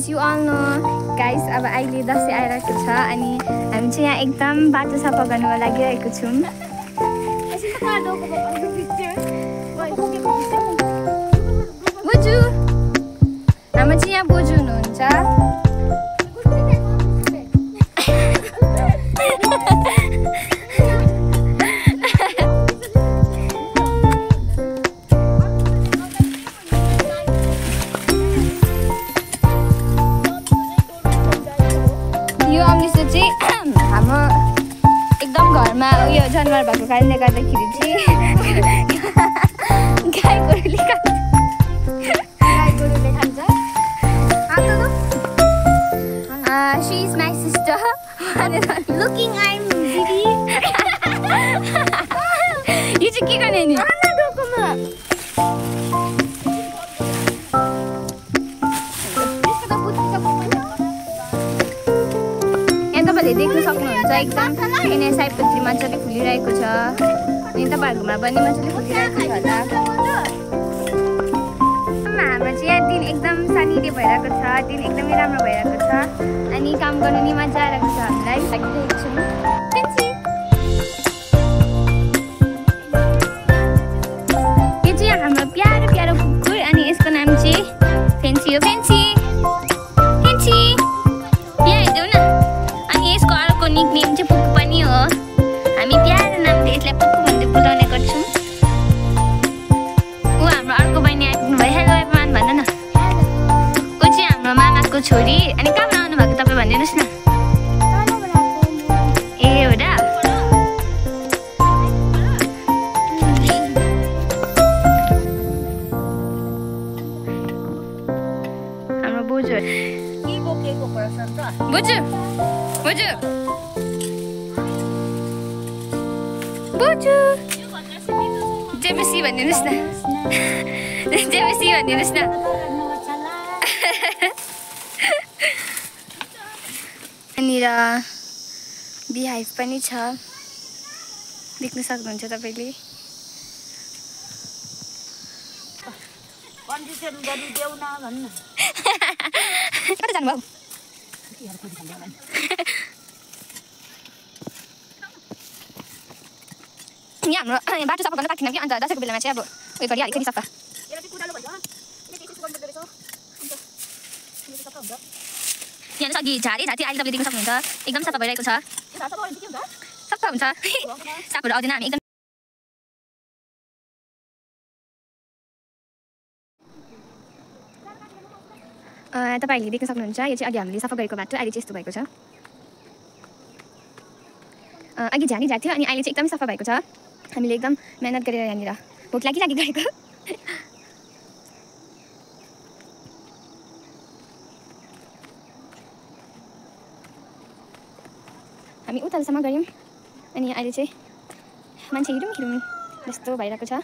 as you all know guys, अब अहिले दसैँ आइरहेको छ अनि हामी चाहिँ यहाँ एकदम बाटो सफा गर्नुको लागिरहेको छौँ। बोजू हाम्रो चाहिँ यहाँ बोजू हुनुहुन्छ। हाम्रो एकदम घरमा उयो जनावर भएको कारणले गर्दाखेरि चाहिँ गाई गोरुले खान्छ। She is my sister. Looking I'm Didi. यो चाहिँ के गर्ने नि? तपाईँले देख्न सक्नुहुन्छ एकदम यहाँ सयपत्री मजाले फुलिरहेको छ अनि तपाईँहरूकोमा पनि मजाले फुलिरहेको छ होला। हाम्रो चाहिँ यहाँ दिन एकदम सनिडे भइरहेको छ, दिन एकदमै राम्रो भइरहेको छ अनि काम गर्नु नि मजा आइरहेको छ। हामीलाई लागिरहेको छौँ। यो चाहिँ हाम्रो प्यारो प्यारो कुकुर अनि यसको नाम चाहिँ फेन्सी हो। फेन्सी फेन्सी यहाँ हेर्दैउ न। यसको अर्को निकनेम चाहिँ पुक्कु पनि हो। हामी प्यारो नामले यसलाई पुक्कु भन्दै बोलाउने गर्छौँ। ऊ हाम्रो अर्को बहिनी आइपुग्नु भयो। हेलो एभ्रिवान भन्नु न। ऊ चाहिँ हाम्रो मामाको छोरी। अनि कहाँ आउनु भएको तपाईँ भनिदिनुहोस् न। ए हो र। हाम्रो बोजू बोजू बोजू बोजू जेमेसी भनिदिनुहोस् न। जेमेसी भनिदिनुहोस् न। यहाँनिर बिहाइभ पनि छ, देख्न सक्नुहुन्छ तपाईँले। कता जानुभयो? यहाँ हाम्रो बाटो सफा गर्न पाएको थिएन कि अन्त दसैँको बेलामा चाहिँ अब उयो गरिहालेको नि सफा। यहाँ अघि झारे झाँटी अहिले तपाईँले देख्न सक्नुहुन्छ एकदम सफा भइरहेको छ। सफा हुन्छ सापहरू आउँदैन। हामी एकदम तपाईँहरूले देख्न सक्नुहुन्छ यो चाहिँ अघि हामीले सफा गरेको बाटो अहिले चाहिँ यस्तो भएको छ। अघि झानी झार्थ्यो अनि अहिले चाहिँ एकदम सफा भएको छ। हामीले एकदम मेहनत गरेर यहाँनिर भोक लागि गरेको। हामी उतासम्म गऱ्यौँ अनि अहिले चाहिँ मान्छे हिँडौँ हिँडौँ जस्तो भइरहेको छ।